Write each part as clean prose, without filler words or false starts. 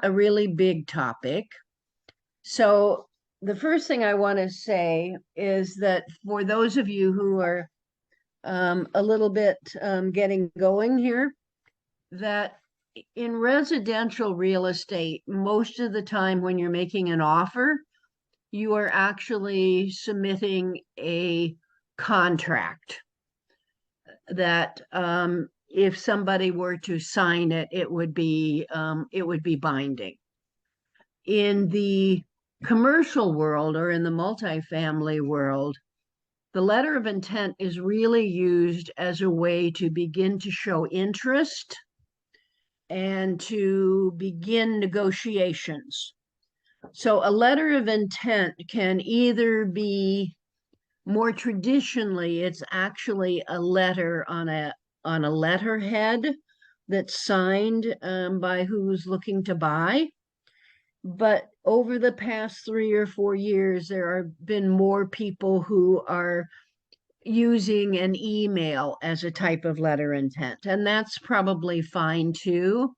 not a really big topic. So the first thing I want to say is that for those of you who are a little bit getting going here, that in residential real estate, most of the time when you're making an offer, you are actually submitting a contract that if somebody were to sign it, it would be binding. In the commercial world or in the multifamily world, the letter of intent is really used as a way to begin to show interest and to begin negotiations. So a letter of intent can either be, more traditionally, it's actually a letter on a letterhead that's signed by who's looking to buy. But over the past 3 or 4 years, there have been more people who are using an email as a type of letter intent, and that's probably fine too.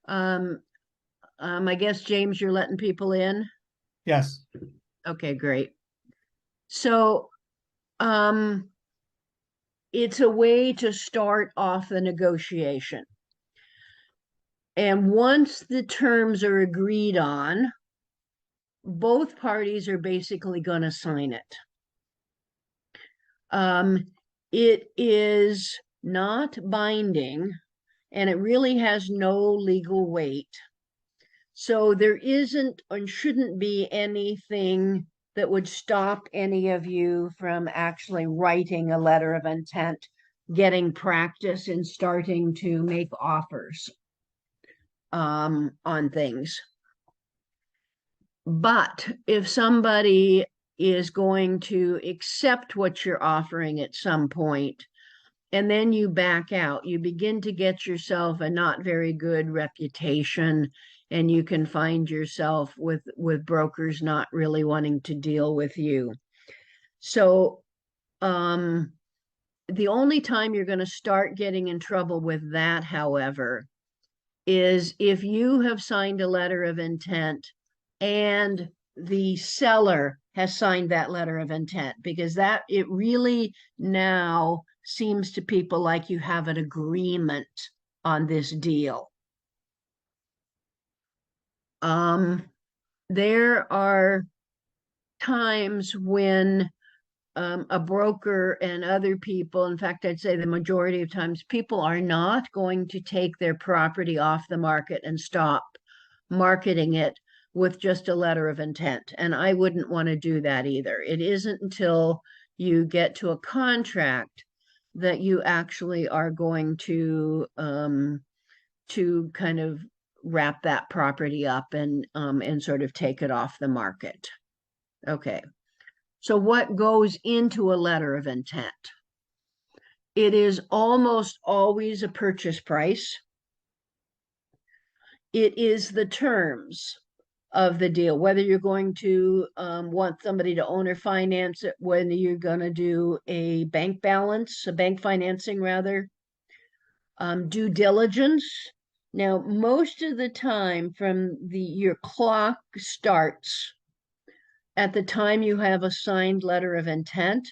I guess, James, you're letting people in? Yes. Okay, great. So, it's a way to start off the negotiation. And once the terms are agreed on, both parties are basically going to sign it. It is not binding, and it really has no legal weight. So there isn't and shouldn't be anything that would stop any of you from actually writing a letter of intent, getting practice and starting to make offers on things. But if somebody is going to accept what you're offering at some point, and then you back out, you begin to get yourself a not very good reputation, and you can find yourself with brokers not really wanting to deal with you. So the only time you're going to start getting in trouble with that, however, is if you have signed a letter of intent and the seller has signed that letter of intent, because that it really now seems to people like you have an agreement on this deal. There are times when a broker and other people, in fact, I'd say the majority of times, people are not going to take their property off the market and stop marketing it with just a letter of intent. And I wouldn't want to do that either. It isn't until you get to a contract that you actually are going to kind of wrap that property up and sort of take it off the market. Okay. So what goes into a letter of intent? It is almost always a purchase price. It is the terms of the deal, whether you're going to want somebody to own or finance it, whether you're going to do a bank financing rather, due diligence. Now, most of the time from your clock starts at the time you have a signed letter of intent,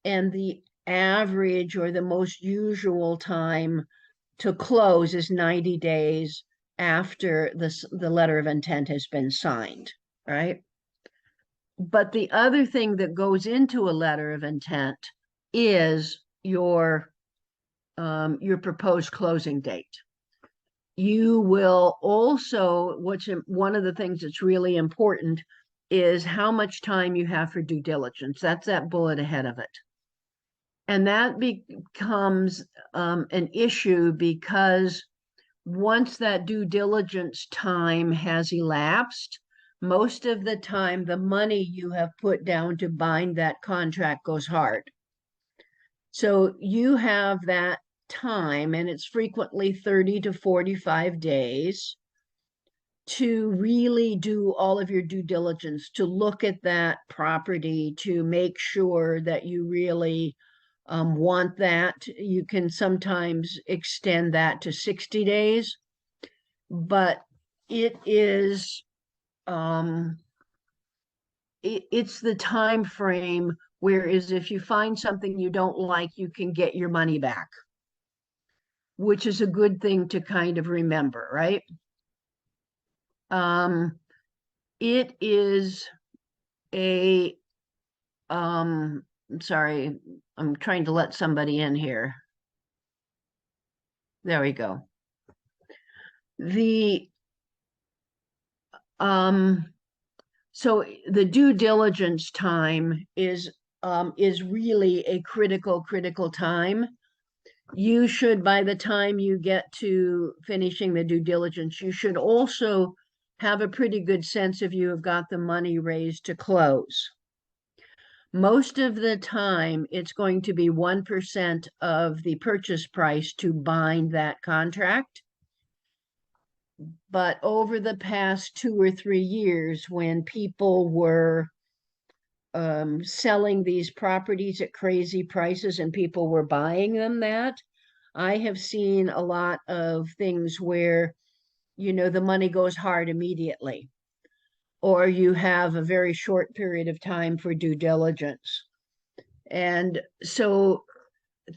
and the average or the most usual time to close is 90 days after the letter of intent has been signed, right? But the other thing that goes into a letter of intent is your proposed closing date. You will also, one of the things that's really important is how much time you have for due diligence. That's that bullet ahead of it. And that becomes an issue because once that due diligence time has elapsed, most of the time the money you have put down to bind that contract goes hard. So you have that time, and it's frequently 30 to 45 days, to really do all of your due diligence, to look at that property, to make sure that you really want that. You can sometimes extend that to 60 days, but it is it's the time frame, whereas if you find something you don't like, you can get your money back, which is a good thing to kind of remember, right? Um, it is a I'm sorry, I'm trying to let somebody in here. There we go. The um so the due diligence time is really a critical time. You should, by the time you get to finishing the due diligence, you should also have a pretty good sense if you have got the money raised to close. Most of the time, it's going to be 1% of the purchase price to bind that contract. But over the past 2 or 3 years, when people were selling these properties at crazy prices and people were buying them, I have seen a lot of things where, the money goes hard immediately, or you have a very short period of time for due diligence. And so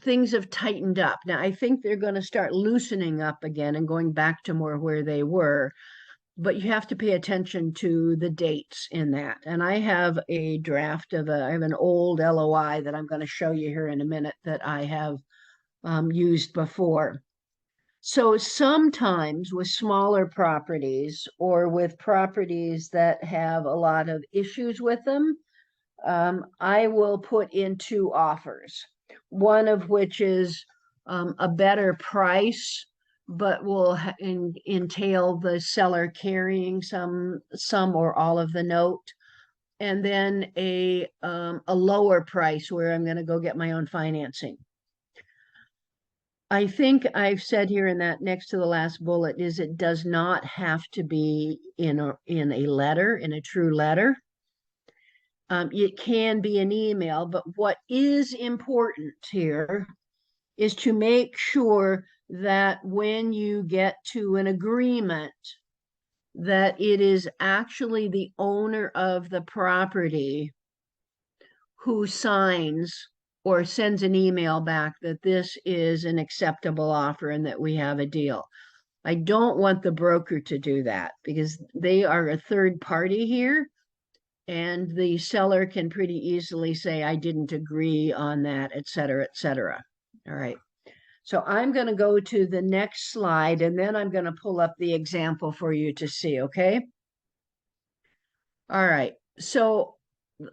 things have tightened up. Now, I think they're going to start loosening up again and going back to more where they were, but you have to pay attention to the dates in that. And I have a draft I have an old LOI that I'm going to show you here in a minute that I have used before. So sometimes with smaller properties or with properties that have a lot of issues with them, I will put in two offers, one of which is a better price, but will entail the seller carrying some or all of the note, and then a lower price where I'm going to go get my own financing. I think I've said here in that next to the last bullet is it does not have to be in a letter, in a true letter. It can be an email, but what is important here is to make sure that when you get to an agreement, that it is actually the owner of the property who signs or sends an email back that this is an acceptable offer and that we have a deal. I don't want the broker to do that because they are a third party here, and the seller can pretty easily say, I didn't agree on that, et cetera, et cetera. All right. So I'm going to go to the next slide, and then I'm going to pull up the example for you to see, okay? All right. So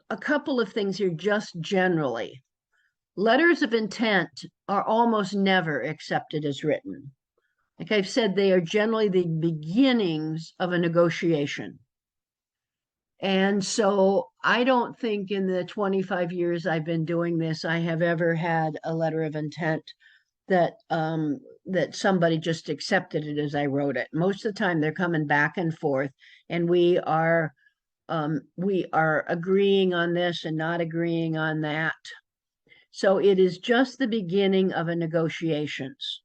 a couple of things here just generally. Letters of intent are almost never accepted as written. Like I've said, they are generally the beginnings of a negotiation. And so I don't think in the 25 years I've been doing this, I have ever had a letter of intent that that somebody just accepted it as I wrote it. Most of the time they're coming back and forth, and we are agreeing on this and not agreeing on that. So it is just the beginning of a negotiations.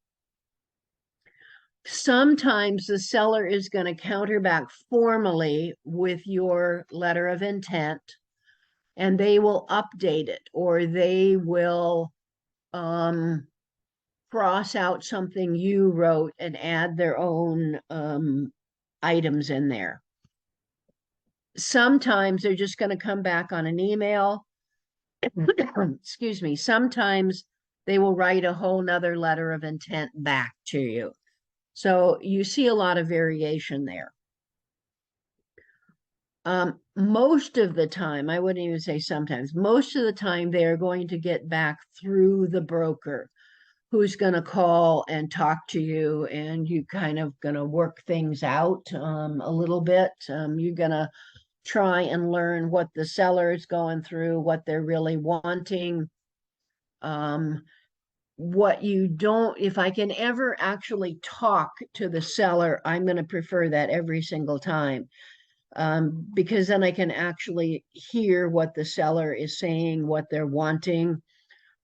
Sometimes the seller is going to counter back formally with your letter of intent, and they will update it, or they will cross out something you wrote and add their own items in there. Sometimes they're just going to come back on an email. Excuse me. Sometimes they will write a whole nother letter of intent back to you. So you see a lot of variation there. Most of the time, I wouldn't even say sometimes, most of the time they are going to get back through the broker, who's going to call and talk to you, and you kind of going to work things out a little bit. You're going to try and learn what the seller is going through, what they're really wanting. What you don't, if I can ever actually talk to the seller, I'm going to prefer that every single time, because then I can actually hear what the seller is saying, what they're wanting,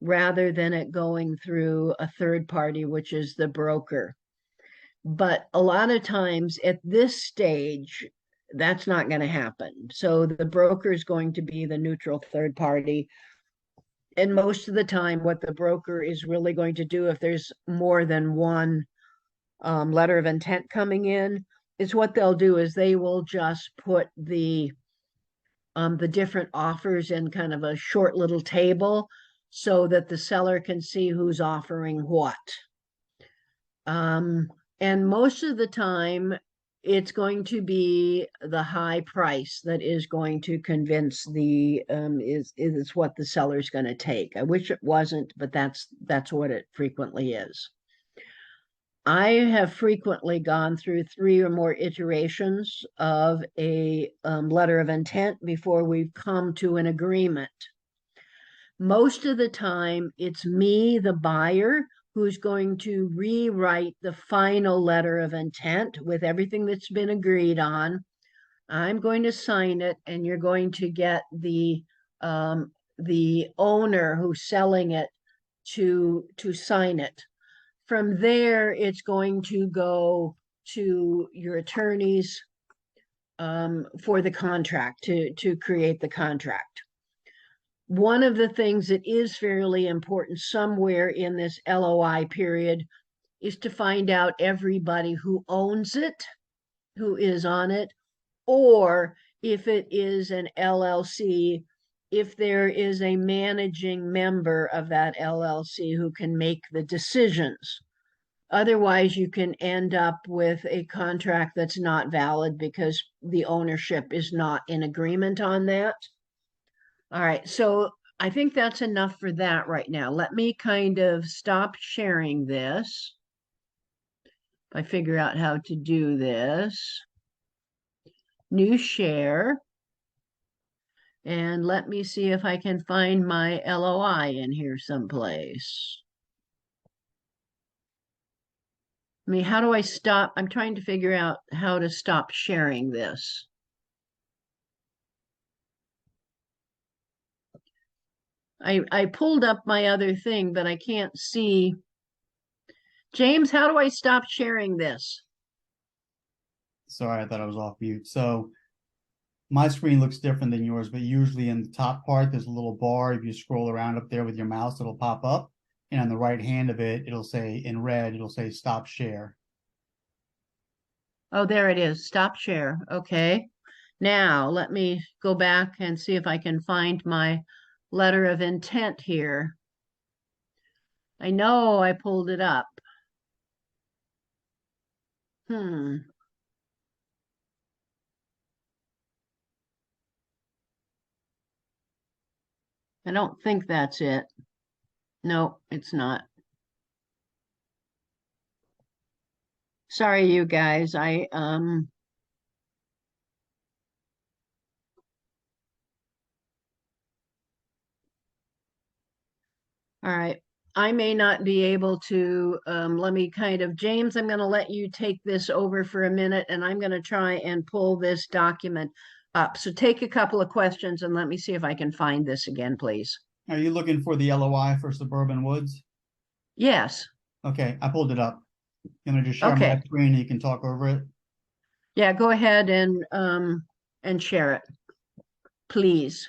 rather than it going through a third party, which is the broker. But a lot of times at this stage, that's not going to happen. So the broker is going to be the neutral third party. And most of the time, what the broker is really going to do, if there's more than one letter of intent coming in, is what they'll do is they will just put the different offers in kind of a short little table so that the seller can see who's offering what. And most of the time, it's going to be the high price that is going to convince the is what the seller's going to take. I wish it wasn't, but that's what it frequently is. I have frequently gone through 3 or more iterations of a letter of intent before we've come to an agreement. Most of the time, it's me, the buyer, who's going to rewrite the final letter of intent with everything that's been agreed on. I'm going to sign it, and you're going to get the owner who's selling it to sign it. From there, it's going to go to your attorneys for the contract to create the contract. One of the things that is fairly important somewhere in this LOI period is to find out everybody who owns it, who is on it, or if it is an LLC, if there is a managing member of that LLC who can make the decisions. Otherwise, you can end up with a contract that's not valid because the ownership is not in agreement on that. All right, so I think that's enough for that right now. Let me kind of stop sharing this. If I figure out how to do this. New share. And let me see if I can find my LOI in here someplace. I mean, how do I stop? I'm trying to figure out how to stop sharing this. I pulled up my other thing, but I can't see. James, how do I stop sharing this? Sorry, I thought I was off mute. So my screen looks different than yours, but usually in the top part, there's a little bar. If you scroll around up there with your mouse, it'll pop up. And on the right hand of it, it'll say in red, it'll say stop share. Oh, there it is. Stop share. Okay. Now let me go back and see if I can find my letter of intent here. I know I pulled it up. Hmm. I don't think that's it. No, it's not. Sorry, you guys. All right. I may not be able to, let me kind of, James, I'm going to let you take this over for a minute and I'm going to try and pull this document up. So take a couple of questions and let me see if I can find this again, please. Are you looking for the LOI for Suburban Woods? Yes. Okay, I pulled it up. I'm gonna just share my Okay. screen and you can talk over it. Yeah, go ahead and share it, please.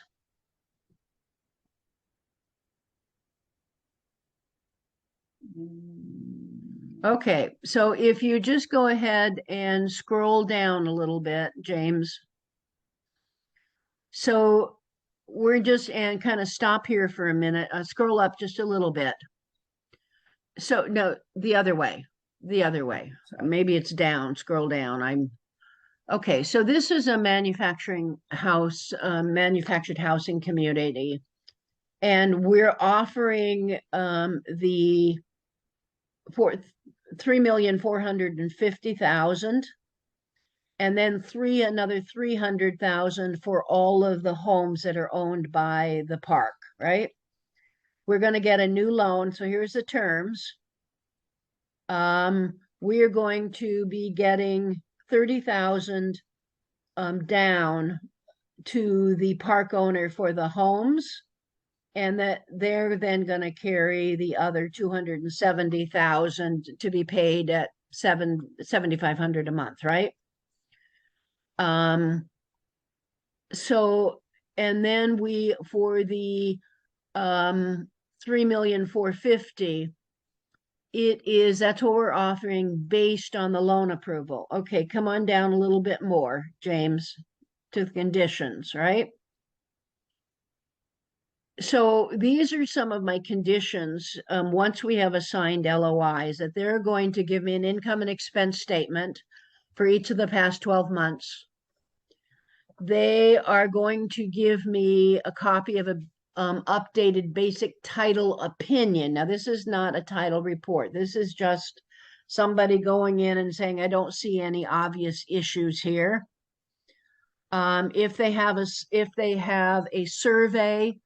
Okay, so if you just go ahead and scroll down a little bit, James. So we're just and kind of stop here for a minute. Scroll up just a little bit. So no, the other way. The other way. Maybe it's down. Scroll down. I'm okay. So this is a manufacturing house, manufactured housing community, and we're offering the for 3,450,000, and then another 300,000 for all of the homes that are owned by the park, right? We're going to get a new loan. So here's the terms. We are going to be getting 30,000 down to the park owner for the homes, and that they're then going to carry the other 270,000 to be paid at $7,500 a month, right? So, and then we, for the 3,450,000, that's what we're offering based on the loan approval. Okay, come on down a little bit more, James, to the conditions, right? So these are some of my conditions. Once we have assigned LOIs, that they're going to give me an income and expense statement for each of the past 12 months. They are going to give me a copy of a updated basic title opinion. Now, this is not a title report. This is just somebody going in and saying, I don't see any obvious issues here. If they have a survey,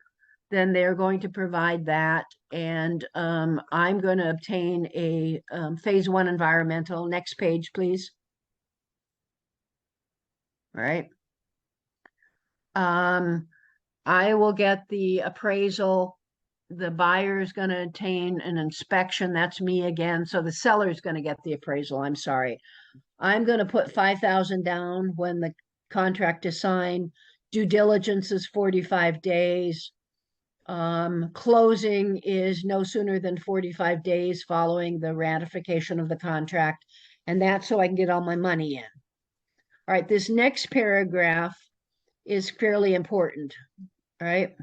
then they're going to provide that. And I'm going to obtain a phase 1 environmental. Next page, please. All right. I will get the appraisal. The buyer is going to obtain an inspection. That's me again. So the seller is going to get the appraisal. I'm sorry. I'm going to put 5,000 down when the contract is signed. Due diligence is 45 days. Closing is no sooner than 45 days following the ratification of the contract. And that's so I can get all my money in. All right, this next paragraph is fairly important, right?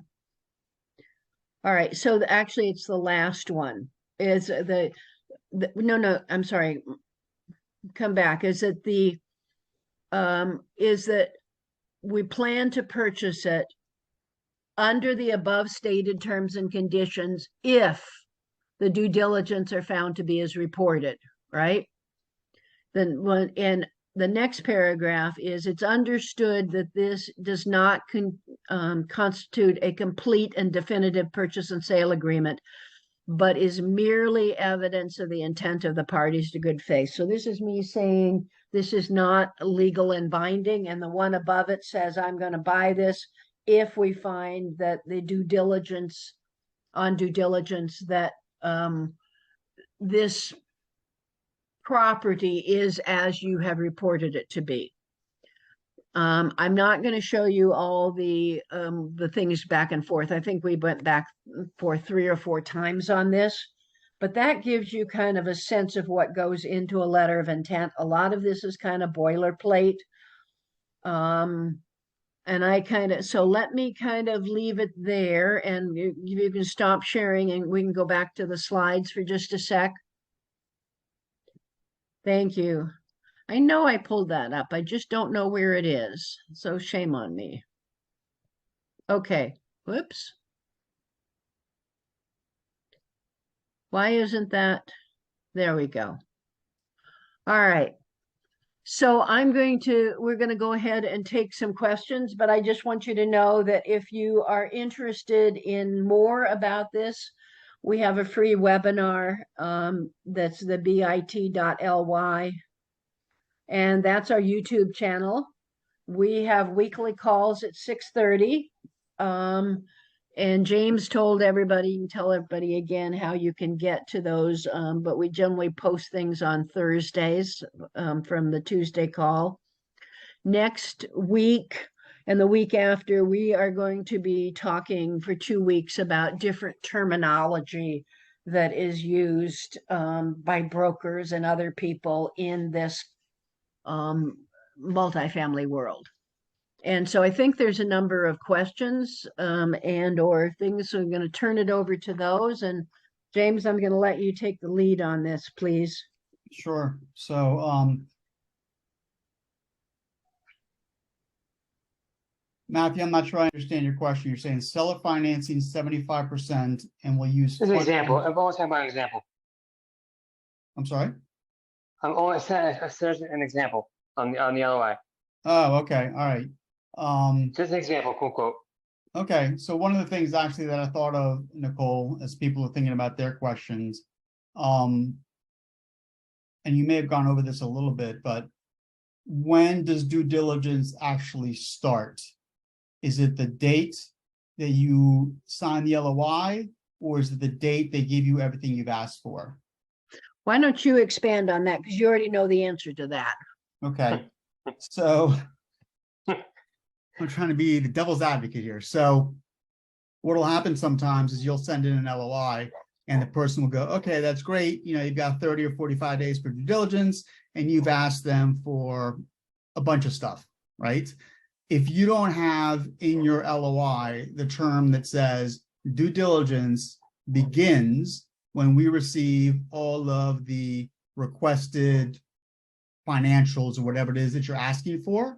All right, so actually it's the last one. Is no, I'm sorry. Come back. Is that we plan to purchase it under the above stated terms and conditions if the due diligence are found to be as reported, right? Then and the next paragraph is it's understood that this does not constitute a complete and definitive purchase and sale agreement, but is merely evidence of the intent of the parties to good faith. So this is me saying this is not legal and binding, and the one above it says I'm going to buy this if we find that the due diligence that this property is as you have reported it to be. I'm not going to show you all the things back and forth. I think we went back for 3 or 4 times on this, but that gives you kind of a sense of what goes into a letter of intent. A lot of this is kind of boilerplate. And so let me kind of leave it there, and you can stop sharing and we can go back to the slides for just a sec. Thank you. I know I pulled that up. I just don't know where it is. So shame on me. Okay. Whoops. Why isn't that? There we go. All right. So we're going to go ahead and take some questions, but I just want you to know that if you are interested in more about this, we have a free webinar. That's the bit.ly. And that's our YouTube channel. We have weekly calls at 6:30. And James told everybody, you can tell everybody again how you can get to those. But we generally post things on Thursdays from the Tuesday call. Next week and the week after, we are going to be talking for 2 weeks about different terminology that is used by brokers and other people in this multifamily world. And so I think there's a number of questions and or things. So I'm going to turn it over to those. And James, I'm going to let you take the lead on this, please. Sure. So Matthew, I'm not sure I understand your question. You're saying seller financing 75% and we'll use As an example. I'm only talking about an example. I'm sorry? I'm only saying an example on the LOI. Oh, okay. All right. Just an example, quote, quote. Okay. So one of the things actually that I thought of, Nichole, as people are thinking about their questions, and you may have gone over this a little bit, but when does due diligence actually start? Is it the date that you sign the LOI, or is it the date they give you everything you've asked for? Why don't you expand on that? Because you already know the answer to that. Okay, so I'm trying to be the devil's advocate here. So what'll happen sometimes is you'll send in an LOI and the person will go, okay, that's great. You know, you've got 30 or 45 days for due diligence and you've asked them for a bunch of stuff, right? If you don't have in your LOI the term that says due diligence begins when we receive all of the requested financials or whatever it is that you're asking for,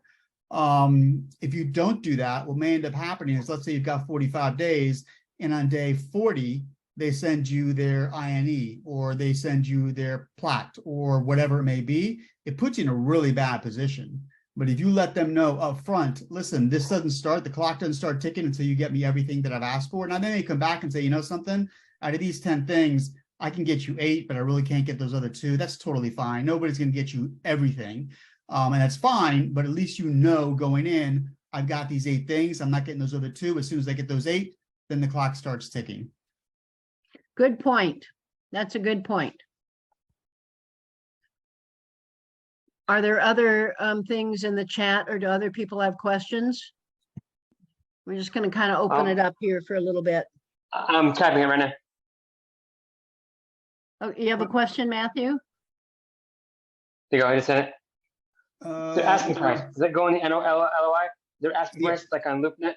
if you don't do that, what may end up happening is, let's say you've got 45 days and on day 40 they send you their INE or they send you their plat or whatever it may be. It puts you in a really bad position. But if you let them know up front, listen, this doesn't start, the clock doesn't start ticking until you get me everything that I've asked for. Now, then they come back and say, you know something, out of these 10 things, I can get you 8, but I really can't get those other 2. That's totally fine. Nobody's going to get you everything. And that's fine, but at least you know going in, I've got these 8 things. I'm not getting those other 2. As soon as I get those 8, then the clock starts ticking. Good point. That's a good point. Are there other things in the chat, or do other people have questions? We're just going to kind of open it up here for a little bit. I'm typing it right now. Oh, you have a question, Matthew? There you go. I just sent it. They're asking price. Does that go in the LOI? They're asking Yeah. price like on LoopNet.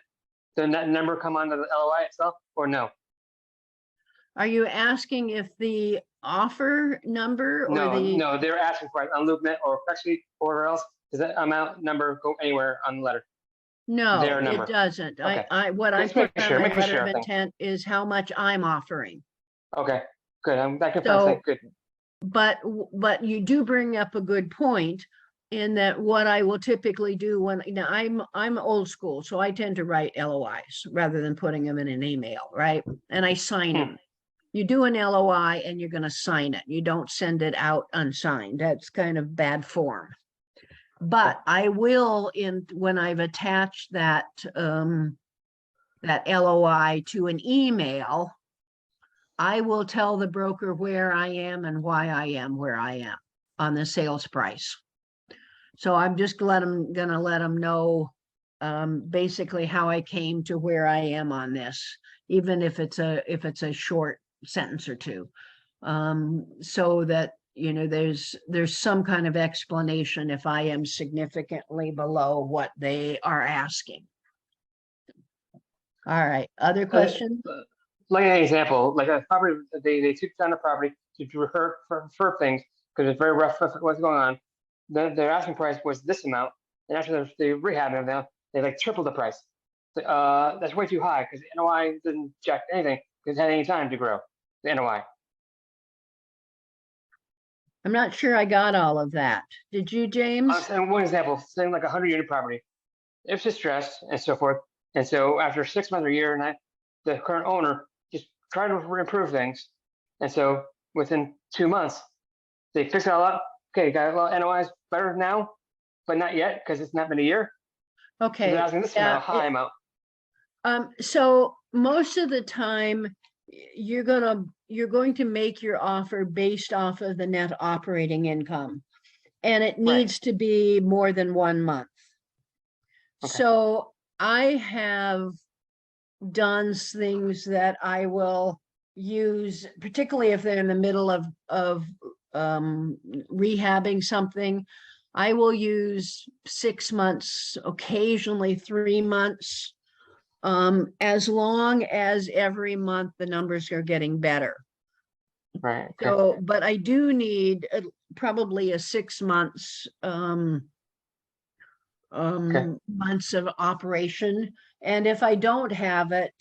Does that number come onto the LOI itself or no? Are you asking if the offer number or No, the? no, they're asking price on LoopNet or Freshly or wherever else. Does that amount number go anywhere on the letter? No, Their number. it doesn't. Okay. What I Just put making on sure, my making letter sure, of thanks. intent is how much I'm offering. Okay, good. I'm back in So- front. Good. But you do bring up a good point in that what I will typically do when, you know, I'm old school, so I tend to write LOIs rather than putting them in an email, right? And I sign them. You do an LOI and you're going to sign it. You don't send it out unsigned. That's kind of bad form. But I will, when I've attached that that LOI to an email, I will tell the broker where I am and why I am where I am on the sales price. So I'm just gonna let them know basically how I came to where I am on this, even if it's a short sentence or two, so that, you know, there's some kind of explanation if I am significantly below what they are asking. All right, other questions? Like an example, like a property, they took down the property to refer things because it's very rough what's going on. Their asking price was this amount, and after they rehabbing them, they like tripled the price. That's way too high because the NOI didn't jack anything because it had any time to grow the NOI. I'm not sure I got all of that. Did you, James? And one example, saying like 100-unit property, it's distressed and so forth. And so after 6 months or a year, and the current owner just tried to improve things. And so within 2 months, they fix it all up. Okay, got a lot of NOIs better now, but not yet because it's not been a year. So Okay. they're asking this amount, high amount. So most of the time, you're going to make your offer based off of the net operating income, and it needs to be more than 1 month. Okay. So I have done things that I will use, particularly if they're in the middle of rehabbing something. I will use 6 months, occasionally 3 months, as long as every month the numbers are getting better. Right. Okay. So, but I do need probably a 6 months months of operation. And if I don't have it,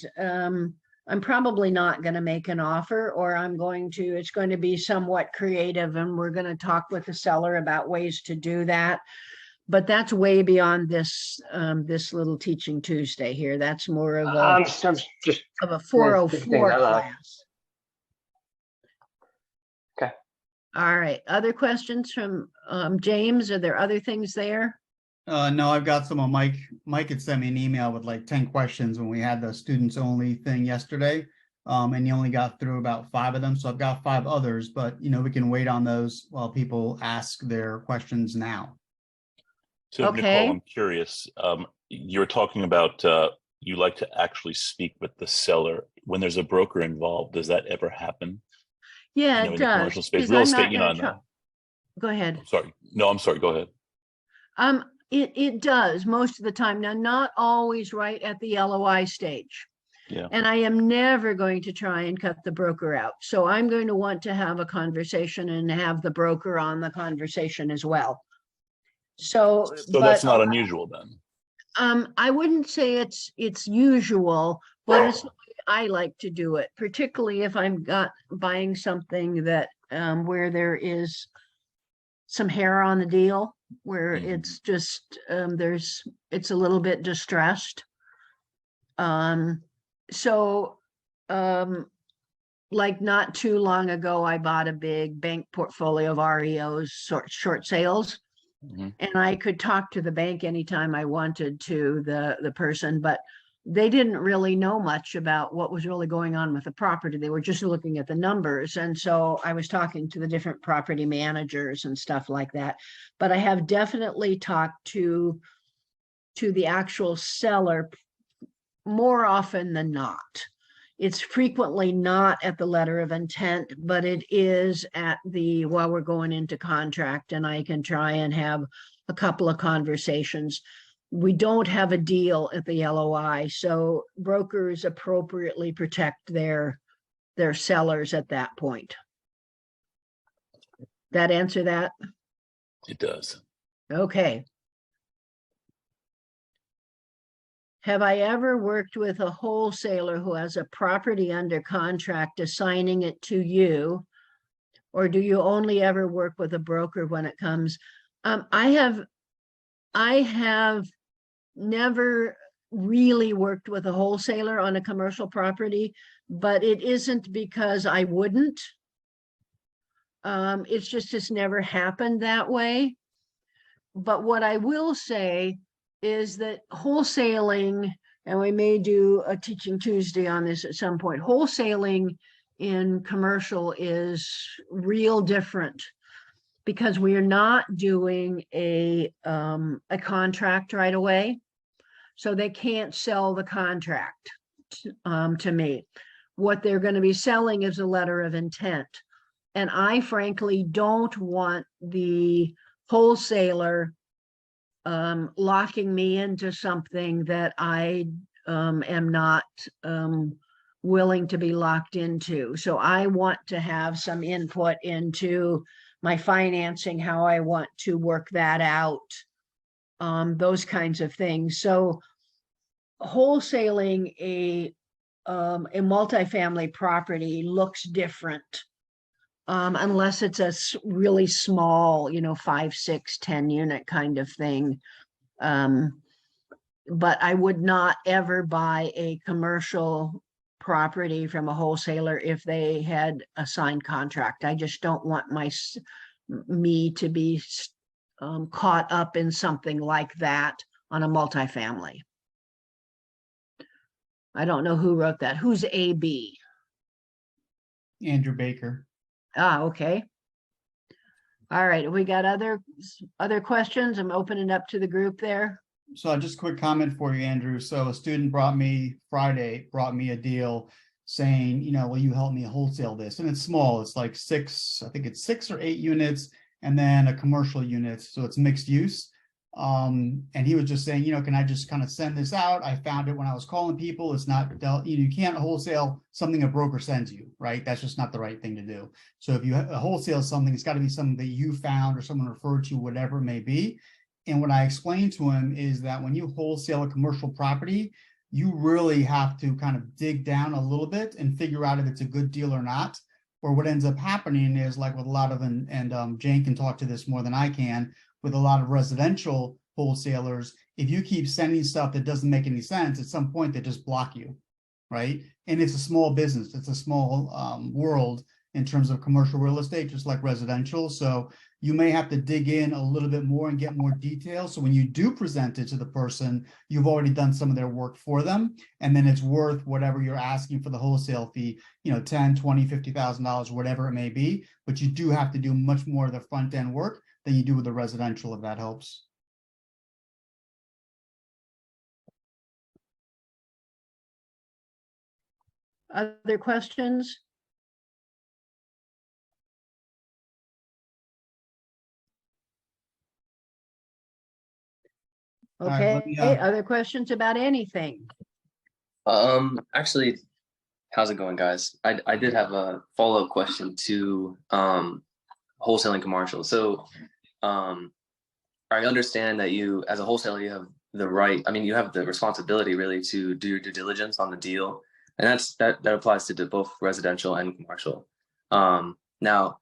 I'm probably not going to make an offer, or it's going to be somewhat creative, and we're going to talk with the seller about ways to do that. But that's way beyond this little Teaching Tuesday here. That's more of I'm just of a 404 class. Okay. All right. Other questions from James? Are there other things there? No, I've got some on Mike. Mike had sent me an email with like 10 questions when we had the students only thing yesterday. And he only got through about 5 of them. So I've got 5 others, but we can wait on those while people ask their questions now. So Okay. Nichole, I'm curious. You're talking about you like to actually speak with the seller when there's a broker involved. Does that ever happen? Yeah, In it the commercial does. space, Because real I'm estate. not gonna I know. Go ahead. I'm sorry. No, I'm sorry. Go ahead. It does most of the time. Now, not always right at the LOI stage. Yeah. And I am never going to try and cut the broker out. So I'm going to want to have a conversation and have the broker on the conversation as well. So, So that's not unusual then. I wouldn't say it's usual, but it's the way I like to do it, particularly if I'm buying something that where there is some hair on the deal, where it's just it's a little bit distressed. So like not too long ago, I bought a big bank portfolio of REOs, short sales. And I could talk to the bank anytime I wanted to, the person, but they didn't really know much about what was really going on with the property. They were just looking at the numbers. And so I was talking to the different property managers and stuff like that. But I have definitely talked to the actual seller more often than not. It's frequently not at the letter of intent, but it is at while we're going into contract, and I can try and have a couple of conversations. We don't have a deal at the LOI, so brokers appropriately protect their sellers at that point. That answer that? It does. Okay. Have I ever worked with a wholesaler who has a property under contract assigning it to you? Or do you only ever work with a broker when it comes? I have never really worked with a wholesaler on a commercial property, but it isn't because I wouldn't. It's never happened that way. But what I will say is that wholesaling, and we may do a Teaching Tuesday on this at some point, wholesaling in commercial is real different because we are not doing a contract right away. So they can't sell the contract to me. What they're going to be selling is a letter of intent. And I frankly don't want the wholesaler locking me into something that I am not willing to be locked into. So I want to have some input into my financing, how I want to work that out, those kinds of things. So wholesaling a multifamily property looks different. Unless it's a really small, 5, 6, 10 unit kind of thing. But I would not ever buy a commercial property from a wholesaler if they had a signed contract. I just don't want me to be caught up in something like that on a multifamily. I don't know who wrote that. Who's AB? Andrew Baker. Ah, okay. All right, we got other questions? I'm opening up to the group there. So just a quick comment for you, Andrew. So a student Friday brought me a deal saying, will you help me wholesale this? And it's small. It's like 6 or 8 units, and then a commercial unit. So it's mixed use. And he was just saying, can I just kind of send this out? I found it when I was calling people. It's not, you can't wholesale something a broker sends you, right? That's just not the right thing to do. So if you wholesale something, it's got to be something that you found or someone referred to, whatever it may be. And what I explained to him is that when you wholesale a commercial property, you really have to kind of dig down a little bit and figure out if it's a good deal or not. Or what ends up happening is, like with a lot of, and Jane can talk to this more than I can, with a lot of residential wholesalers, if you keep sending stuff that doesn't make any sense, at some point they just block you, right? And it's a small business, it's a small world, in terms of commercial real estate, just like residential. So you may have to dig in a little bit more and get more details. So when you do present it to the person, you've already done some of their work for them. And then it's worth whatever you're asking for the wholesale fee, you know, 10, 20, $50,000, whatever it may be. But you do have to do much more of the front end work than you do with the residential, if that helps. Other questions? All right, Okay, let me, other questions about anything? Actually, how's it going, guys? I did have a follow-up question to wholesaling commercial. So, I understand that you, as a wholesaler, you have the right. I mean, you have the responsibility really to do your due diligence on the deal, and that applies to both residential and commercial. Now,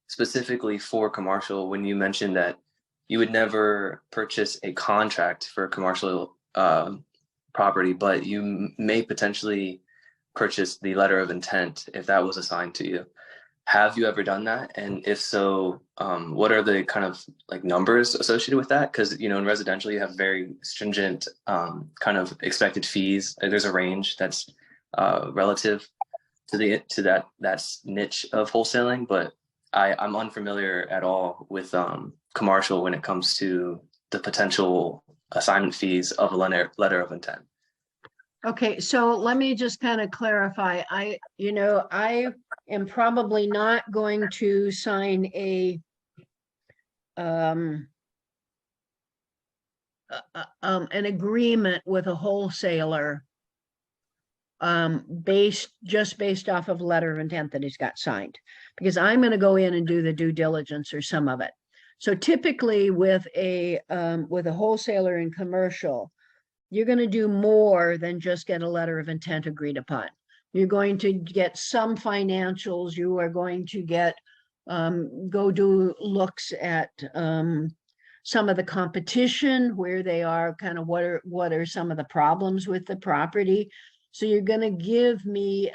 specifically for commercial, when you mentioned that you would never purchase a contract for a commercial property, but you may potentially purchase the letter of intent if that was assigned to you. Have you ever done that? And if so, what are the kind of like numbers associated with that? Because, you know, in residential, you have very stringent kind of expected fees. There's a range that's relative to that niche of wholesaling, but I'm unfamiliar at all with commercial when it comes to the potential assignment fees of a letter of intent. Okay, so let me just kind of clarify. I am probably not going to sign an agreement with a wholesaler based off of letter of intent that he's got signed, because I'm going to go in and do the due diligence or some of it. So typically with a wholesaler in commercial, you're going to do more than just get a letter of intent agreed upon. You're going to get some financials. You are going to get go do looks at some of the competition, where they are, kind of what are some of the problems with the property. So you're going to give me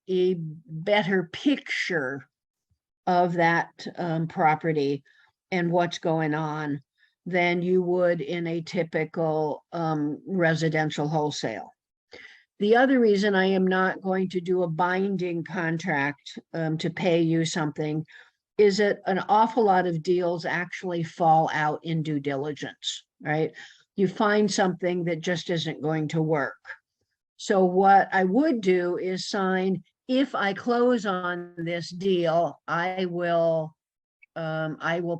a better picture of that property and what's going on than you would in a typical residential wholesale. The other reason I am not going to do a binding contract to pay you something is that an awful lot of deals actually fall out in due diligence, right? You find something that just isn't going to work. So what I would do is sign, if I close on this deal, I will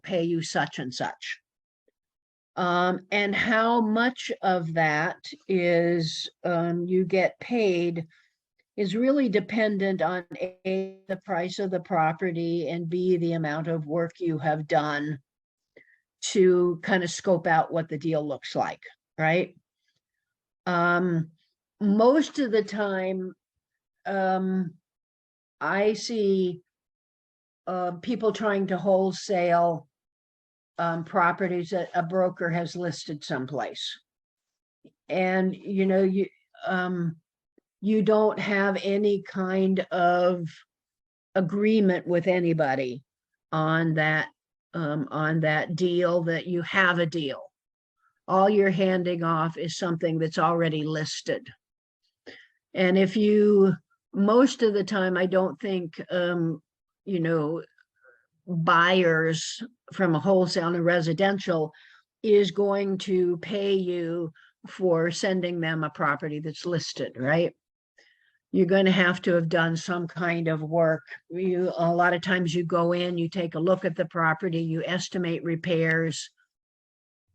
pay you such and such. And how much of that is you get paid is really dependent on A, the price of the property, and B, the amount of work you have done to kind of scope out what the deal looks like, right? Most of the time, I see people trying to wholesale properties that a broker has listed someplace. And, you know, you don't have any kind of agreement with anybody on that deal, that you have a deal. All you're handing off is something that's already listed. And if you, most of the time, I don't think, you know, buyers from a wholesale and residential is going to pay you for sending them a property that's listed, right? You're going to have done some kind of work. A lot of times you go in, you take a look at the property, you estimate repairs.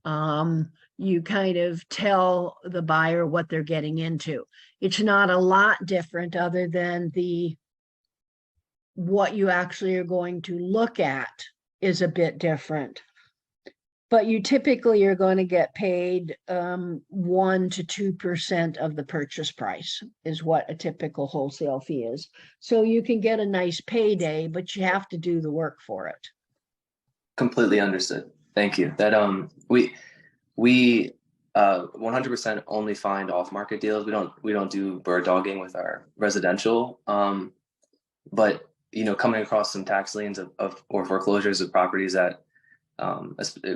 You kind of tell the buyer what they're getting into. It's not a lot different other than what you actually are going to look at is a bit different. But you typically are going to get paid 1 to 2% of the purchase price is what a typical wholesale fee is. So you can get a nice payday, but you have to do the work for it. Completely understood. Thank you. That we 100% only find off-market deals. We don't do bird dogging with our residential. But coming across some tax liens of or foreclosures of properties that,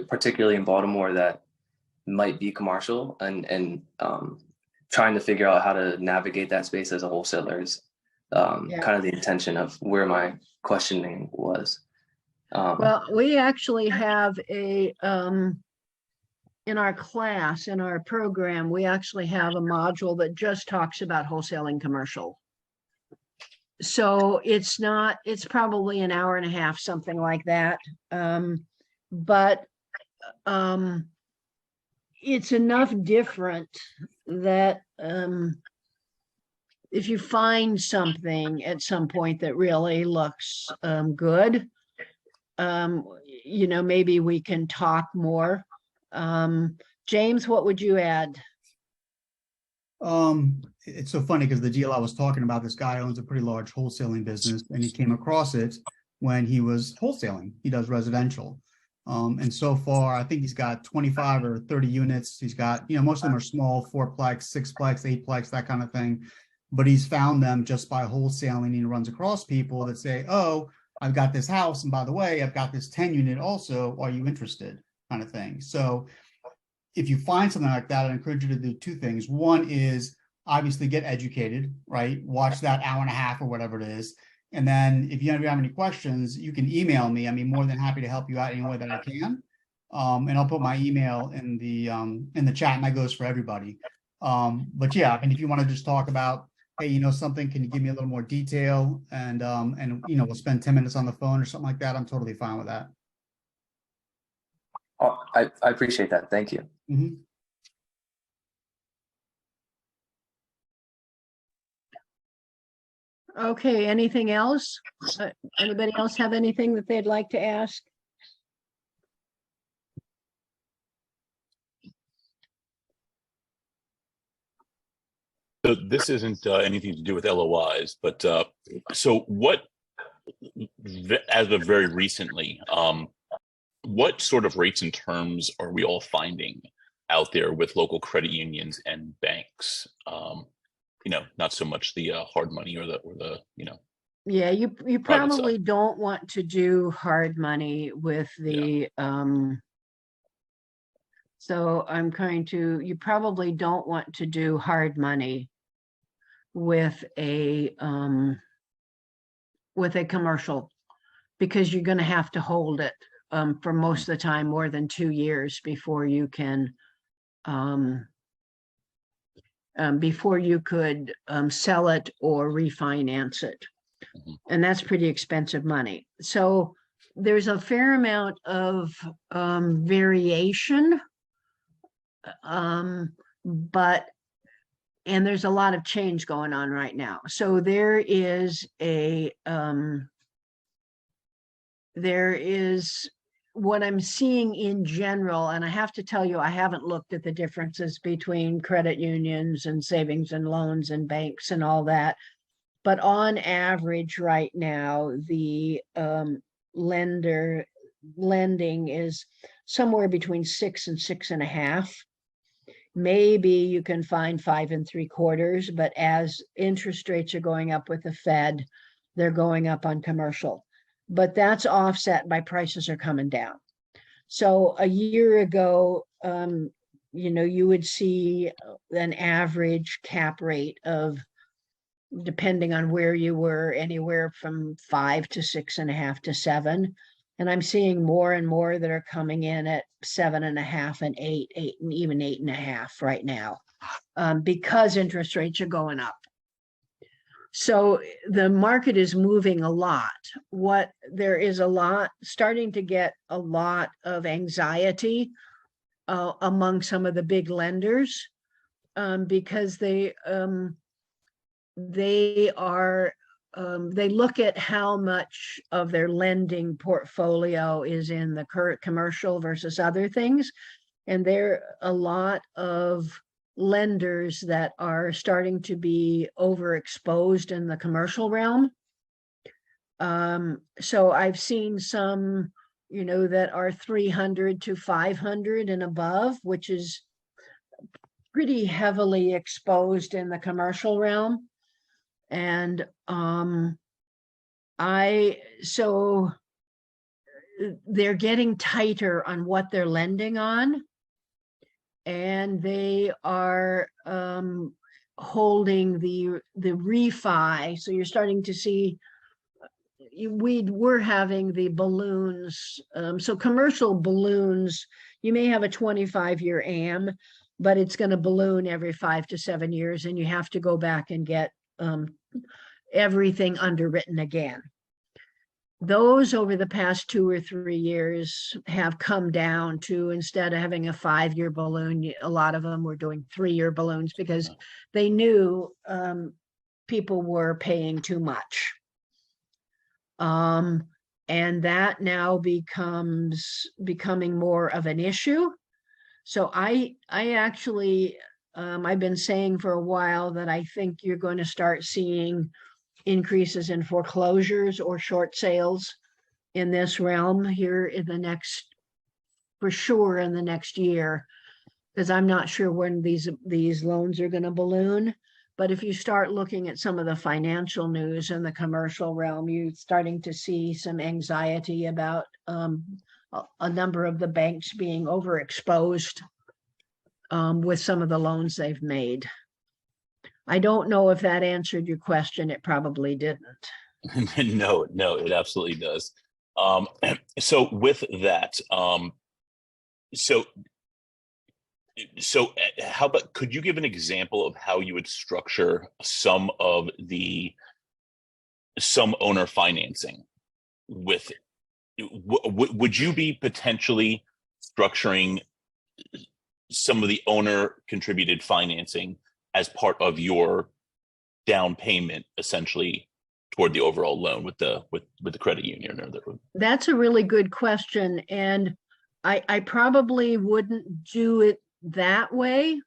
particularly in Baltimore, that might be commercial, and trying to figure out how to navigate that space as a wholesaler is Yeah. kind of the intention of where my questioning was. Well, we actually have in our class, in our program, we actually have a module that just talks about wholesaling commercial. So it's probably an hour and a half, something like that. But it's enough different that if you find something at some point that really looks good, maybe we can talk more. James, what would you add? It's so funny because the deal I was talking about, this guy owns a pretty large wholesaling business, and he came across it when he was wholesaling. He does residential. And so far, I think he's got 25 or 30 units. He's got, most of them are small, 4-plex, 6-plex, 8-plex, that kind of thing. But he's found them just by wholesaling. He runs across people that say, oh, I've got this house, and by the way, I've got this 10 unit also. Are you interested? Kind of thing. So if you find something like that, I encourage you to do two things. One is obviously get educated, right? Watch that hour and a half or whatever it is. And then if you have any questions, you can email me. I'm more than happy to help you out any way that I can. And I'll put my email in the chat, and that goes for everybody. But yeah, and if you want to just talk about, hey, something, can you give me a little more detail? And we'll spend 10 minutes on the phone or something like that. I'm totally fine with that. Oh, I appreciate that. Thank you. Mm-hmm. Okay, anything else? Anybody else have anything that they'd like to ask? So this isn't anything to do with LOIs, but so what, as of very recently, what sort of rates and terms are we all finding out there with local credit unions and banks? Not so much the hard money or the Yeah, you private side. probably don't want to do hard money with the so you probably don't want to do hard money with a commercial, because you're going to have to hold it for most of the time more than 2 years before you can before you could sell it or refinance it. And that's pretty expensive money. So there's a fair amount of variation, and there's a lot of change going on right now. So there is what I'm seeing in general, and I have to tell you, I haven't looked at the differences between credit unions and savings and loans and banks and all that. But on average right now, the lending is somewhere between 6 and 6.5. Maybe you can find 5 3/4, but as interest rates are going up with the Fed, they're going up on commercial. But that's offset by prices are coming down. So a year ago, you would see an average cap rate of, depending on where you were, anywhere from 5 to 6.5 to 7. And I'm seeing more and more that are coming in at 7.5 and 8 and even 8.5 right now, because interest rates are going up. So the market is moving a lot. There is starting to get a lot of anxiety among some of the big lenders, because they look at how much of their lending portfolio is in the current commercial versus other things. And there are a lot of lenders that are starting to be overexposed in the commercial realm. So I've seen some, that are 300 to 500 and above, which is pretty heavily exposed in the commercial realm. And so they're getting tighter on what they're lending on. And they are holding the refi. So you're starting to see, we're having the balloons. So commercial balloons, you may have a 25-year AM, but it's going to balloon every 5 to 7 years, and you have to go back and get everything underwritten again. Those over the past 2 or 3 years have come down to, instead of having a 5-year balloon, a lot of them were doing 3-year balloons because they knew people were paying too much. And that now becoming more of an issue. So I actually, I've been saying for a while that I think you're going to start seeing increases in foreclosures or short sales in this realm here in the next, for sure in the next year, because I'm not sure when these loans are going to balloon. But if you start looking at some of the financial news in the commercial realm, you're starting to see some anxiety about a number of the banks being overexposed with some of the loans they've made. I don't know if that answered your question. It probably didn't. No, it absolutely does. So with that, so how about, could you give an example of how you would structure some owner financing with, would you be potentially structuring some of the owner contributed financing as part of your down payment, essentially toward the overall loan with the credit union? That's a really good question, and I probably wouldn't do it that way.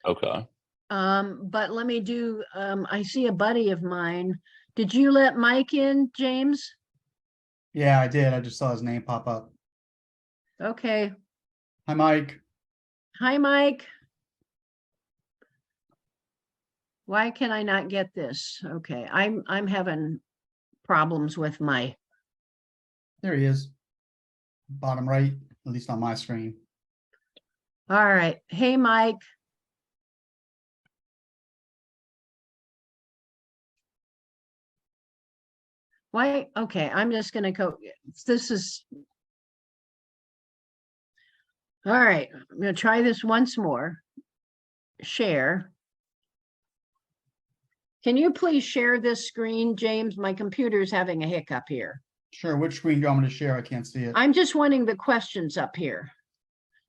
Okay. But let me do. I see a buddy of mine. Did you let Mike in, James? Yeah, I did. I just saw his name pop up. Okay. Hi, Mike. Hi, Mike. Why can I not get this? Okay, I'm having problems with my. There he is. Bottom right, at least on my screen. All right. Hey, Mike. Why? Okay, I'm just going to go. This is. All right, I'm going to try this once more. Share. Can you please share this screen, James? My computer's having a hiccup here. Sure. Which screen do you want me to share? I can't see it. I'm just wanting the questions up here.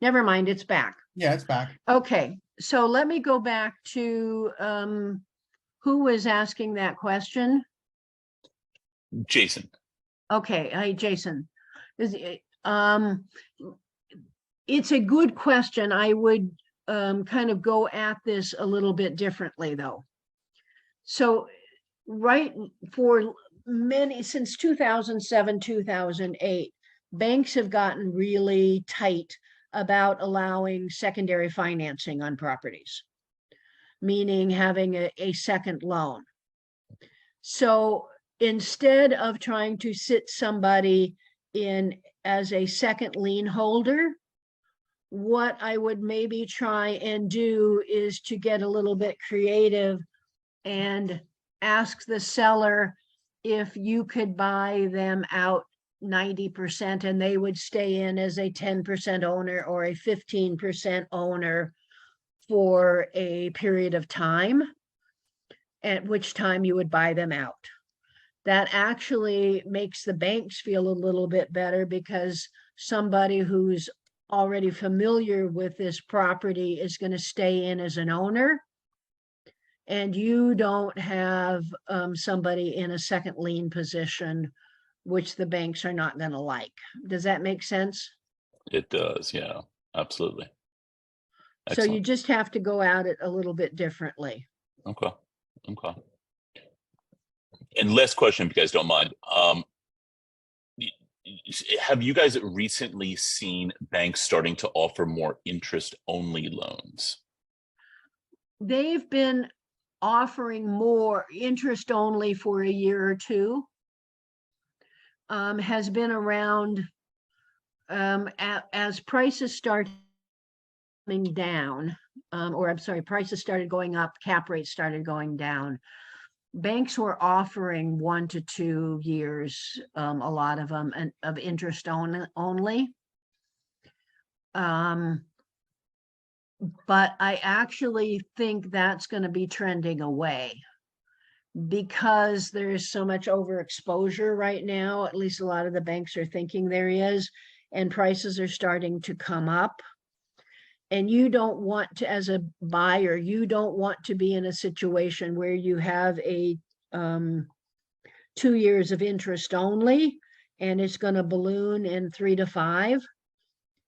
Never mind, it's back. Yeah, it's back. Okay, so let me go back to who was asking that question? Jason. Okay, hi, Jason. It's a good question. I would kind of go at this a little bit differently, though. So, right, for many, since 2007, 2008, banks have gotten really tight about allowing secondary financing on properties, meaning having a second loan. So instead of trying to sit somebody in as a second lien holder, what I would maybe try and do is to get a little bit creative and ask the seller if you could buy them out 90% and they would stay in as a 10% owner or a 15% owner for a period of time, at which time you would buy them out. That actually makes the banks feel a little bit better because somebody who's already familiar with this property is going to stay in as an owner, and you don't have somebody in a second lien position, which the banks are not going to like. Does that make sense? It does. Yeah, absolutely. So you just have to go at it a little bit differently. Okay. And last question, if you guys don't mind. Have you guys recently seen banks starting to offer more interest-only loans? They've been offering more interest only for a year or two. has been around as prices start coming down, or I'm sorry, prices started going up, cap rates started going down. Banks were offering 1 to 2 years, a lot of them, of interest only. But I actually think that's going to be trending away because there's so much overexposure right now. At least a lot of the banks are thinking there is, and prices are starting to come up. And you don't want to, as a buyer, you don't want to be in a situation where you have a 2 years of interest only, and it's going to balloon in 3 to 5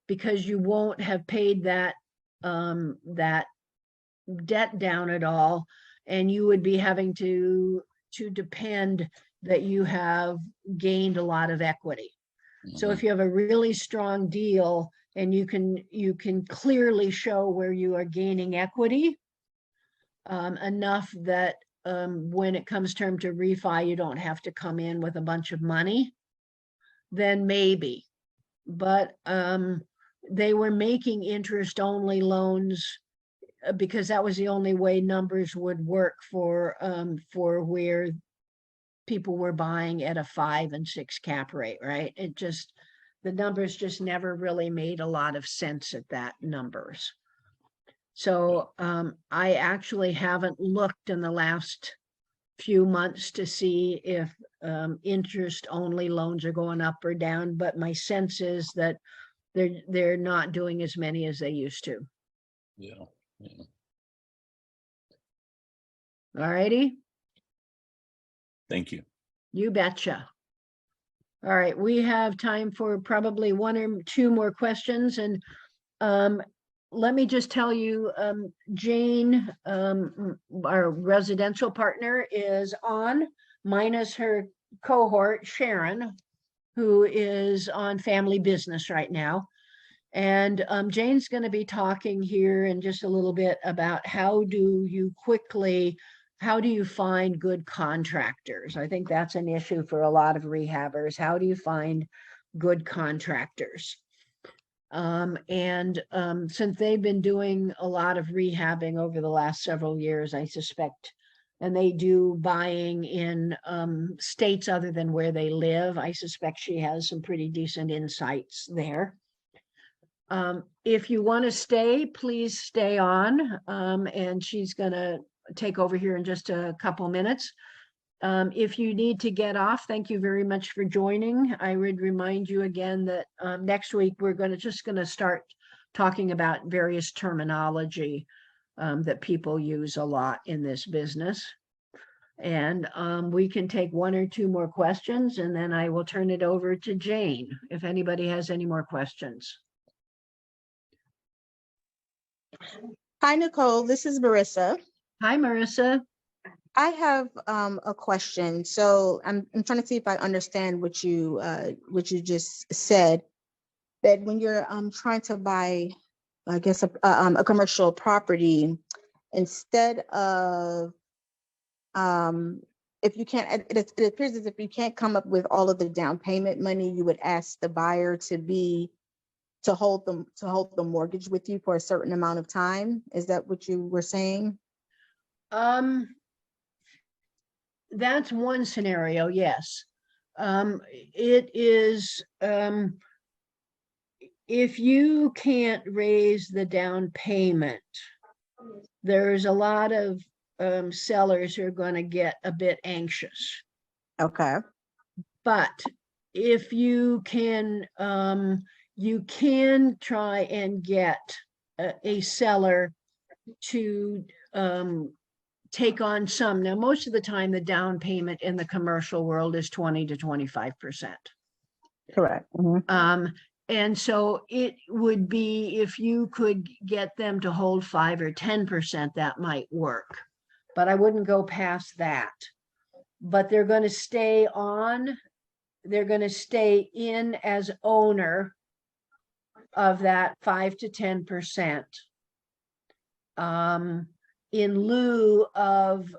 because you won't have paid that that debt down at all, and you would be having to depend that you have gained a lot of equity. So if you have a really strong deal and you can clearly show where you are gaining equity, enough that when it comes time to refi, you don't have to come in with a bunch of money, then maybe. But they were making interest only loans because that was the only way numbers would work for where people were buying at a 5 and 6 cap rate, right? The numbers just never really made a lot of sense at that numbers. So I actually haven't looked in the last few months to see if interest only loans are going up or down, but my sense is that they're not doing as many as they used to. Yeah. All righty. Thank you. You betcha. All right, we have time for probably 1 or 2 more questions. And let me just tell you, Jane, our residential partner, is on, minus her cohort, Sharon, who is on family business right now. And Jane's going to be talking here in just a little bit about how do you find good contractors? I think that's an issue for a lot of rehabbers. How do you find good contractors? Since they've been doing a lot of rehabbing over the last several years, I suspect, and they do buying in states other than where they live, I suspect she has some pretty decent insights there. If you want to stay, please stay on, and she's going to take over here in just a couple minutes. If you need to get off, thank you very much for joining. I would remind you again that next week we're just going to start talking about various terminology that people use a lot in this business. And we can take 1 or 2 more questions, and then I will turn it over to Jane if anybody has any more questions. Hi, Nichole. This is Marissa. Hi, Marissa. I have a question. So I'm trying to see if I understand what you just said. That when you're trying to buy, I guess a commercial property, instead of if you can't, it appears as if you can't come up with all of the down payment money, you would ask the buyer to hold the mortgage with you for a certain amount of time. Is that what you were saying? That's one scenario, yes. It is, if you can't raise the down payment, there's a lot of sellers who are going to get a bit anxious. Okay. But if you can try and get a seller to take on some. Now, most of the time, the down payment in the commercial world is 20 to 25%. Correct. Mm-hmm. And so it would be, if you could get them to hold 5 or 10%, that might work. But I wouldn't go past that. But they're going to stay on. They're going to stay in as owner of that 5 to 10%. In lieu of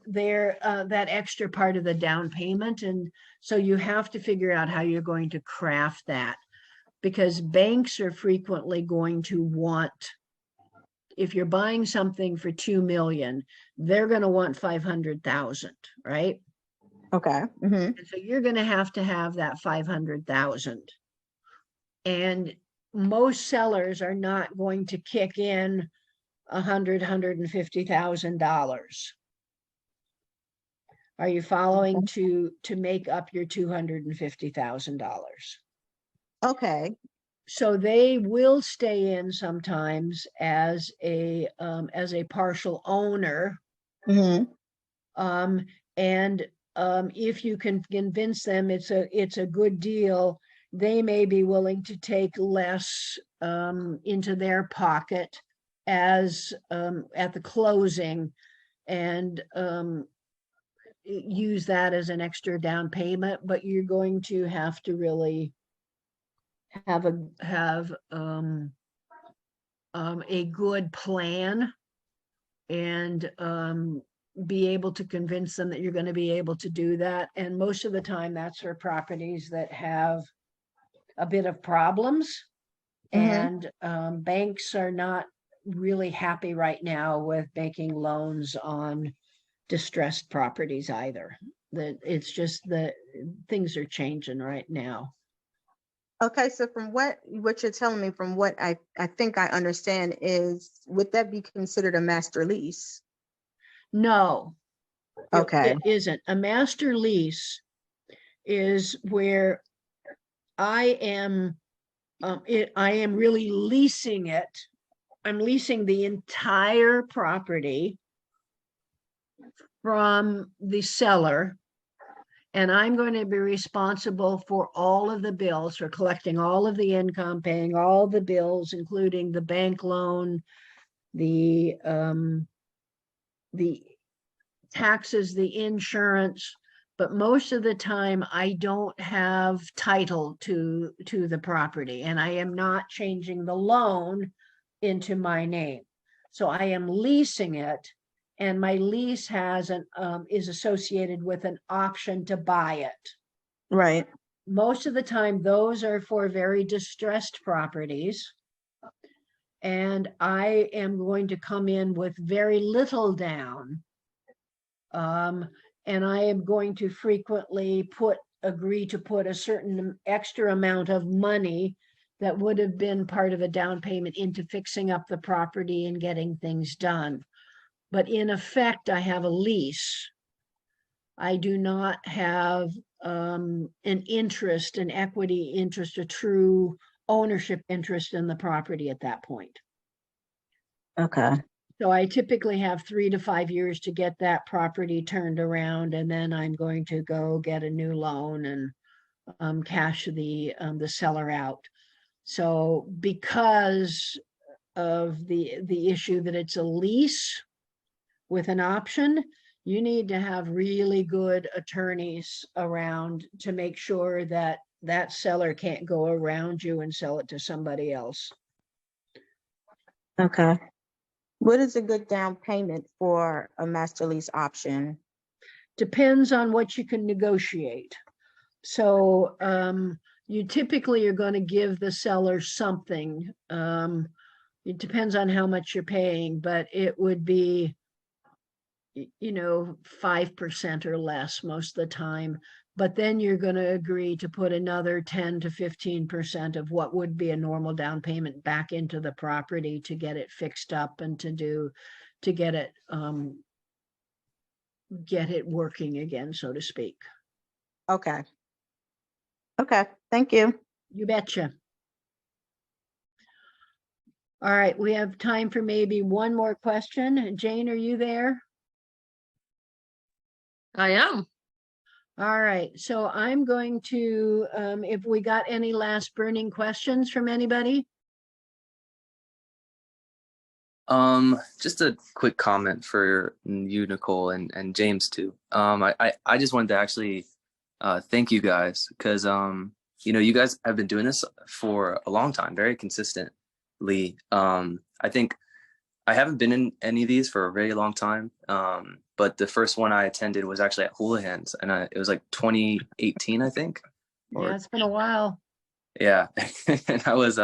their that extra part of the down payment. And so you have to figure out how you're going to craft that, because banks are frequently going to want, if you're buying something for 2 million, they're going to want 500,000, right? Okay. And so you're going to have that 500,000. And most sellers are not going to kick in $150,000. Are you following, to make up your $250,000? Okay. So they will stay in sometimes as a partial owner. Mhm. And if you can convince them it's a good deal, they may be willing to take less into their pocket as at the closing, and use that as an extra down payment. But you're going to have to really have a good plan, and be able to convince them that you're going to be able to do that. And most of the time that's for properties that have a bit of problems. And banks are not really happy right now with making loans on distressed properties either. That it's just that things are changing right now. Okay, so from what you're telling me, from what I think I understand is, would that be considered a master lease? No, Okay. it isn't. A master lease is where I am really leasing it. I'm leasing the entire property from the seller, and I'm going to be responsible for all of the bills, for collecting all of the income, paying all the bills, including the bank loan, the taxes, the insurance. But most of the time I don't have title to the property, and I am not changing the loan into my name. So I am leasing it, and my lease has is associated with an option to buy it. Right. Most of the time those are for very distressed properties, and I am going to come in with very little down. And I am going to frequently agree to put a certain extra amount of money that would have been part of a down payment into fixing up the property and getting things done. But in effect, I have a lease. I do not have an interest, an equity interest, a true ownership interest in the property at that point. Okay. So I typically have 3 to 5 years to get that property turned around, and then I'm going to go get a new loan and cash the seller out. So because of the issue that it's a lease with an option, you need to have really good attorneys around to make sure that that seller can't go around you and sell it to somebody else. Okay. What is a good down payment for a master lease option? Depends on what you can negotiate. So you typically are going to give the seller something. It depends on how much you're paying, but it would be, 5% or less most of the time. But then you're going to agree to put another 10 to 15% of what would be a normal down payment back into the property to get it fixed up and to get it working again, so to speak. Okay. Okay. Thank you. You betcha. All right, we have time for maybe one more question. Jane, are you there? I am. All right, so I'm going to, if we got any last burning questions from anybody? Just a quick comment for you, Nichole, and James too. I just wanted to actually thank you guys, because you guys have been doing this for a long time, very consistently. I think I haven't been in any of these for a very long time. But the first one I attended was actually at Houlihan's, and it was like 2018, I think. Yeah, it's been a while. Yeah, and I was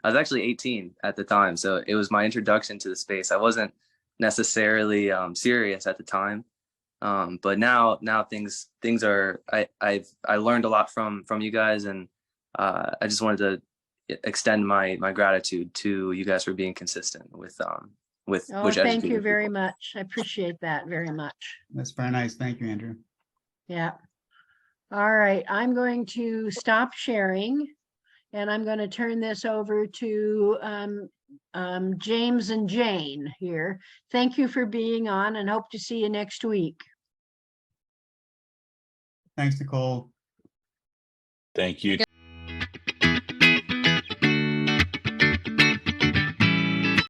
actually 18 at the time, so it was my introduction to the space. I wasn't necessarily serious at the time, but now things are. I learned a lot from you guys, and I just wanted to extend my gratitude to you guys for being consistent with Oh, which thank you educated very people. much. I appreciate that very much. That's very nice. Thank you, Andrew. Yeah. All right, I'm going to stop sharing, and I'm going to turn this over to James and Jane here. Thank you for being on, and hope to see you next week. Thanks, Nichole. Thank you.